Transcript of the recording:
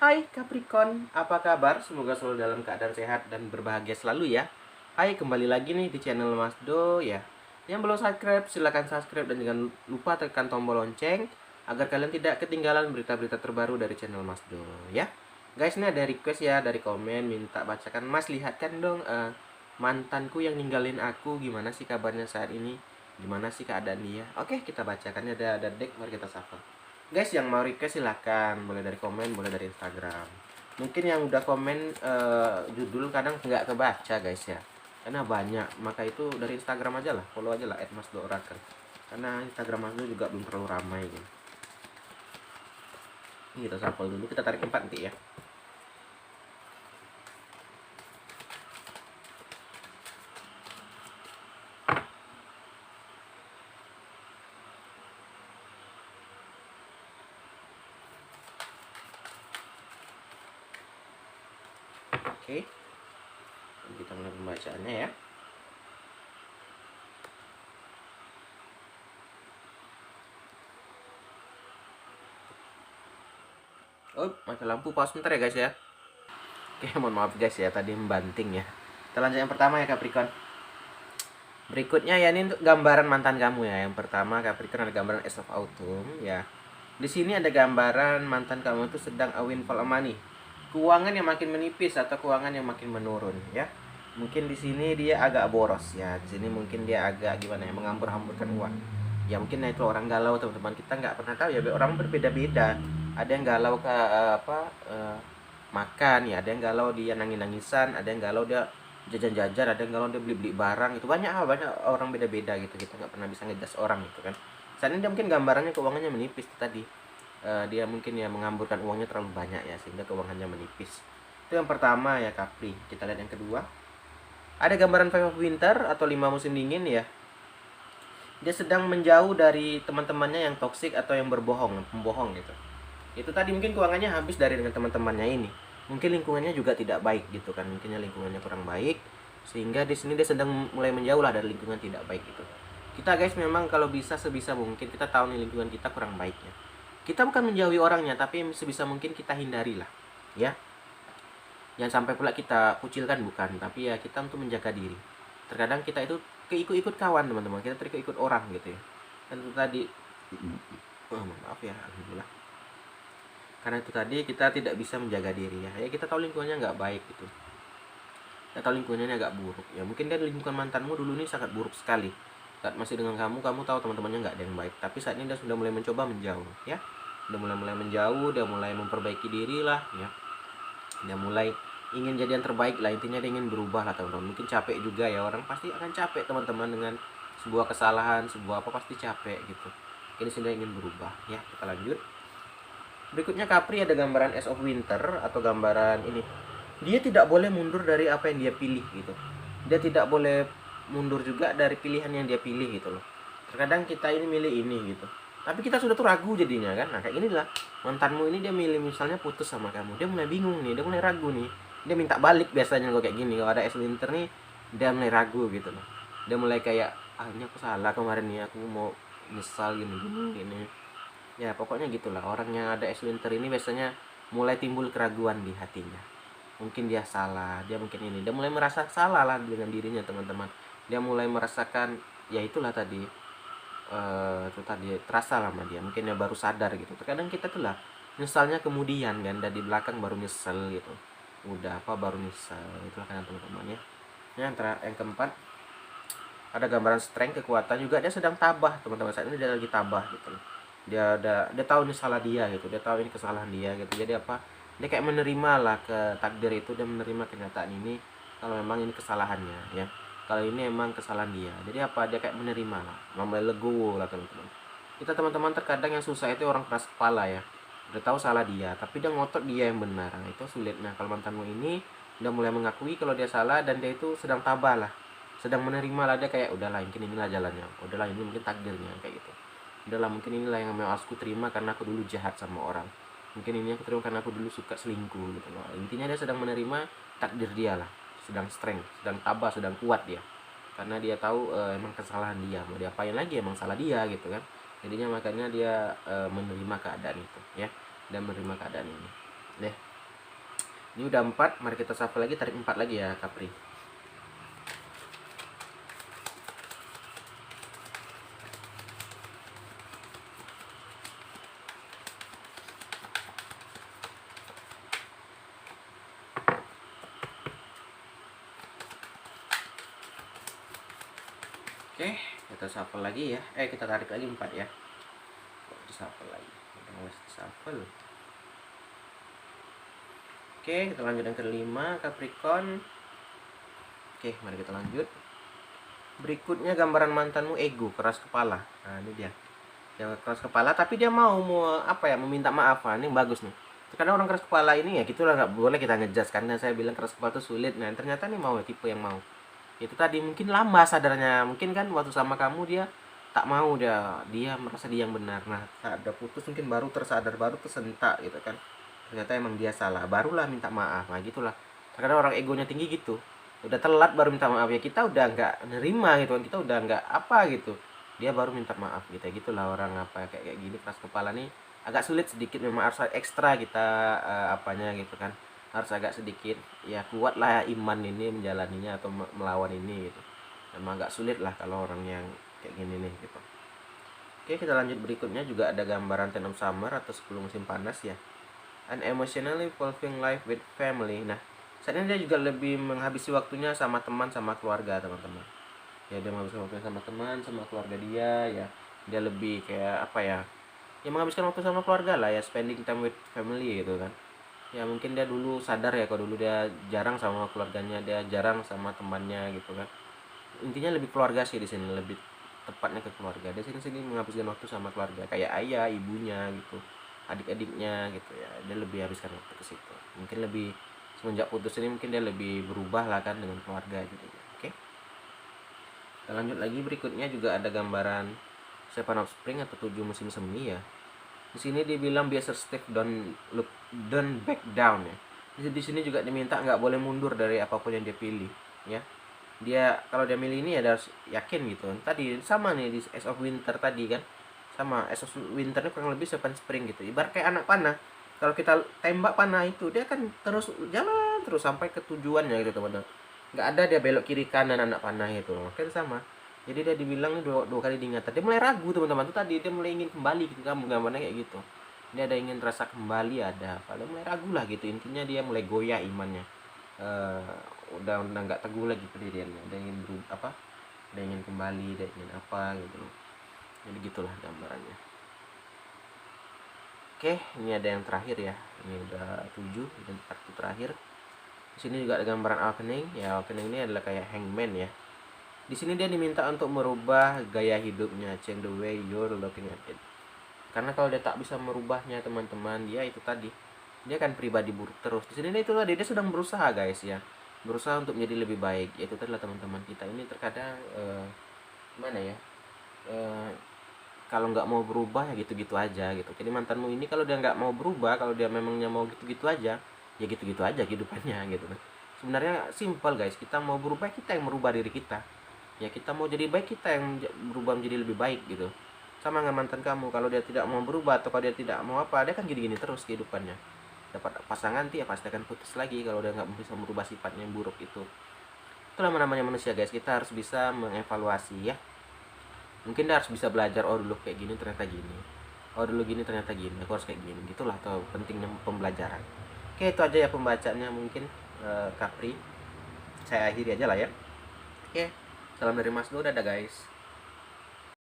Hai Capricorn, apa kabar? Semoga selalu dalam keadaan sehat dan berbahagia selalu ya. Hai, kembali lagi nih di channel Mas Do ya. Yang belum subscribe, silahkan subscribe dan jangan lupa tekan tombol lonceng agar kalian tidak ketinggalan berita-berita terbaru dari channel Mas Do ya. Guys, ini ada request ya dari komen minta bacakan. Mas, lihatkan dong mantanku yang ninggalin aku, gimana sih kabarnya saat ini? Gimana sih keadaan dia? Oke, kita bacakan. Ada deck, mari kita shuffle. Guys, yang mau request silahkan, boleh dari komen, boleh dari Instagram. Mungkin yang udah komen judul kadang nggak kebaca guys ya, karena banyak. Maka itu dari Instagram aja lah, follow aja lah @masdoorakel, karena Instagram Mas Do juga belum terlalu ramai gitu. Ini kita shuffle dulu, kita tarik 4 nanti ya. Oke, kita mulai pembacaannya ya. Oh, mati lampu, pause sebentar ya guys ya. Oke, mohon maaf guys ya, tadi membanting ya. Kita lanjut yang pertama ya Capricorn. Berikutnya ya, ini untuk gambaran mantan kamu ya. Yang pertama Capricorn, ada gambaran Ace of Autumn ya. Di sini ada gambaran mantan kamu itu sedang a windfall of money. Keuangan yang makin menipis atau keuangan yang makin menurun ya. Mungkin di sini dia agak boros ya. Di sini mungkin dia agak gimana ya, menghambur-hamburkan uang. Ya mungkin itu orang galau teman-teman. Kita nggak pernah tahu ya, orang berbeda-beda. Ada yang galau ke makan ya, ada yang galau dia nangis-nangisan, ada yang galau dia jajan-jajan, ada yang galau dia beli-beli barang. Itu banyak orang beda-beda gitu. Kita nggak pernah bisa ngejudge orang gitu kan. Saat ini dia mungkin gambarannya keuangannya menipis tadi. Dia mungkin ya mengamburkan uangnya terlalu banyak ya, sehingga keuangannya menipis. Itu yang pertama ya Capri. Kita lihat yang kedua. Ada gambaran Five of Winter atau 5 musim dingin ya. Dia sedang menjauh dari teman-temannya yang toksik atau yang pembohong gitu. Itu tadi mungkin keuangannya habis dari dengan teman-temannya ini. Mungkin lingkungannya juga tidak baik gitu kan. Mungkinnya lingkungannya kurang baik, sehingga di sini dia sedang mulai menjauh lah dari lingkungan tidak baik itu. Kita guys memang kalau bisa sebisa mungkin kita tahu nih lingkungan kita kurang baiknya. Kita bukan menjauhi orangnya, tapi sebisa mungkin kita hindari lah ya. Jangan sampai pula kita kucilkan, bukan, tapi ya kita untuk menjaga diri. Terkadang kita itu keikut-ikut kawan teman-teman, kita terikut-ikut orang gitu ya. Dan itu tadi maaf ya, alhamdulillah. Karena itu tadi kita tidak bisa menjaga diri ya. Ya kita tahu lingkungannya nggak baik gitu. Kita tahu lingkungannya agak buruk ya. Mungkin kan lingkungan mantanmu dulu ini sangat buruk sekali. Saat masih dengan kamu tahu teman-temannya nggak ada yang baik. Tapi saat ini dia sudah mulai mencoba menjauh ya. Dia mulai menjauh, dia mulai memperbaiki diri lah ya. Dia mulai ingin jadi yang terbaik lah, intinya dia ingin berubah lah teman-teman. Mungkin capek juga ya, orang pasti akan capek teman-teman dengan sebuah kesalahan, sebuah apa, pasti capek gitu. Ini sudah ingin berubah ya. Kita lanjut. Berikutnya Capri ada gambaran Ace of Winter atau gambaran ini. Dia tidak boleh mundur dari apa yang dia pilih gitu. Dia tidak boleh mundur juga dari pilihan yang dia pilih gitu loh. Terkadang kita ini milih ini gitu, tapi kita sudah tuh ragu jadinya kan. Nah kayak inilah mantanmu ini, dia milih misalnya putus sama kamu, dia mulai bingung nih, dia mulai ragu nih, dia minta balik biasanya kalau kayak gini. Kalau ada Ace Winter nih, dia mulai ragu gitu loh. Dia mulai kayak, ini aku salah kemarin nih, aku mau nyesal gini gini. Ya pokoknya gitulah, orang yang ada Ace Winter ini biasanya mulai timbul keraguan di hatinya. Mungkin dia salah, dia mungkin ini, dia mulai merasa salah lah dengan dirinya teman-teman. Dia mulai merasakan, ya itulah tadi, itu tadi terasa lama dia, mungkin dia baru sadar gitu. Terkadang kita tuh lah nyesalnya kemudian kan, dari belakang baru nyesel gitu. Udah apa baru nyesel, itulah kan teman-teman ya. Yang keempat ada gambaran strength, kekuatan juga. Dia sedang tabah teman-teman, saat ini dia lagi tabah gitu loh. Dia tahu ini salah dia gitu, dia tahu ini kesalahan dia gitu. Jadi apa, dia kayak menerima lah ke takdir itu, dia menerima kenyataan ini kalau memang ini kesalahannya ya, kalau ini emang kesalahan dia. Jadi apa, dia kayak menerima lah, mulai legowo lah teman-teman. Kita teman-teman terkadang yang susah itu orang keras kepala ya, udah tahu salah dia tapi dia ngotot dia yang benar. Nah, itu sulit. Nah kalau mantanmu ini udah mulai mengakui kalau dia salah, dan dia itu sedang tabah lah, sedang menerima lah. Dia kayak udahlah, mungkin inilah jalannya, udahlah ini mungkin takdirnya kayak gitu. Udahlah mungkin inilah yang memang aku terima karena aku dulu jahat sama orang, mungkin ini aku terima karena aku dulu suka selingkuh gitu loh. Intinya dia sedang menerima takdir dia lah, sedang strength, sedang tabah, sedang kuat dia, karena dia tahu emang kesalahan dia, mau diapain lagi, emang salah dia gitu kan. Jadinya makanya dia menerima keadaan itu ya, dan menerima keadaan ini deh. Ini udah 4, mari kita shuffle lagi, tarik 4 lagi ya Capri. Oke, kita shuffle lagi ya. Kita tarik lagi 4 ya. Kita shuffle lagi. Kita shuffle. Oke, kita lanjut yang kelima, Capricorn. Oke, mari kita lanjut. Berikutnya gambaran mantanmu ego, keras kepala. Nah, ini dia. Yang keras kepala tapi dia mau meminta maaf. Nah, ini bagus nih. Karena orang keras kepala ini ya gitulah, nggak boleh kita ngejudge, karena saya bilang keras kepala itu sulit. Nah, ternyata nih mau tipe yang mau. Itu tadi mungkin lama sadarnya. Mungkin kan waktu sama kamu dia tak mau, dia merasa dia yang benar. Nah, saat udah putus mungkin baru tersadar, baru tersentak gitu kan. Ternyata emang dia salah, barulah minta maaf. Nah gitulah, karena orang egonya tinggi gitu, udah telat baru minta maaf, ya kita udah nggak nerima gitu kan, kita udah nggak apa gitu, dia baru minta maaf gitu. Gitulah orang kayak gini keras kepala nih, agak sulit sedikit, memang harus ekstra kita apanya gitu kan, harus agak sedikit ya kuat lah ya, iman ini menjalaninya atau melawan ini gitu. Memang agak sulit lah kalau orang yang kayak gini nih gitu. Oke, kita lanjut. Berikutnya juga ada gambaran Ten of Summer atau 10 musim panas ya. An emotionally fulfilling life with family. Nah, saat ini dia juga lebih menghabisi waktunya sama teman, sama keluarga, teman-teman. Ya, dia menghabiskan waktunya sama teman, sama keluarga dia ya. Dia lebih kayak apa ya? Ya menghabiskan waktu sama keluarga lah ya, spending time with family gitu kan. Ya mungkin dia dulu sadar ya kalau dulu dia jarang sama keluarganya, dia jarang sama temannya gitu kan. Intinya lebih keluarga sih di sini, lebih tepatnya ke keluarga. Dia sini menghabiskan waktu sama keluarga, kayak ayah, ibunya gitu, adik-adiknya gitu ya. Dia lebih habiskan waktu ke situ. Mungkin lebih semenjak putus ini mungkin dia lebih berubah lah kan dengan keluarga gitu ya. Oke. Kita lanjut lagi. Berikutnya juga ada gambaran Seven of Spring atau 7 musim semi ya. Di sini dibilang be assertive, don't back down ya. Di sini juga diminta nggak boleh mundur dari apapun yang dia pilih ya. Dia kalau dia milih ini ya harus yakin gitu. Tadi sama nih di Ace of Winter tadi kan, sama Ace of Winter ini kurang lebih Seven Spring gitu, ibarat kayak anak panah. Kalau kita tembak panah itu, dia kan terus jalan terus sampai ke tujuannya gitu teman-teman, nggak ada dia belok kiri kanan anak panah itu. Makanya sama, jadi dia dibilang dua kali diingatkan, dia mulai ragu teman-teman tuh tadi, dia mulai ingin kembali gitu, kamu gambarnya kayak gitu, dia ada ingin rasa kembali, ada paling mulai ragu lah gitu, intinya dia mulai goyah imannya. Udah nggak teguh lagi pendiriannya, dia ingin berubah dia ingin kembali, dia ingin apa gitu loh. Jadi gitulah gambarannya. Oke, ini ada yang terakhir ya, ini udah 7 dan kartu terakhir. Di sini juga ada gambaran Awakening ya. Awakening ini adalah kayak hangman ya. Di sini dia diminta untuk merubah gaya hidupnya, change the way you're looking at it. Karena kalau dia tak bisa merubahnya teman-teman, dia itu tadi, dia kan pribadi buruk terus. Di sini dia itu tadi, dia sedang berusaha guys ya, berusaha untuk menjadi lebih baik. Yaitu tadi lah teman-teman, kita ini terkadang gimana ya, kalau nggak mau berubah ya gitu-gitu aja gitu. Jadi mantanmu ini kalau dia nggak mau berubah, kalau dia memangnya mau gitu-gitu aja, ya gitu-gitu aja kehidupannya gitu kan. Sebenarnya simpel guys, kita mau berubah, kita yang merubah diri kita. Ya kita mau jadi baik, kita yang berubah menjadi lebih baik gitu. Sama dengan mantan kamu, kalau dia tidak mau berubah atau kalau dia tidak mau apa, dia kan gini-gini terus kehidupannya. Dapat pasangan dia pasti akan putus lagi kalau dia nggak bisa merubah sifatnya yang buruk itu. Itulah namanya manusia guys, kita harus bisa mengevaluasi ya. Mungkin dia harus bisa belajar, oh dulu kayak gini ternyata gini, oh dulu gini ternyata gini, aku harus kayak gini gitulah. Atau pentingnya pembelajaran. Oke, itu aja ya pembacaannya mungkin. Capri, saya akhiri aja lah ya. Oke, salam dari Mas Do, dadah guys.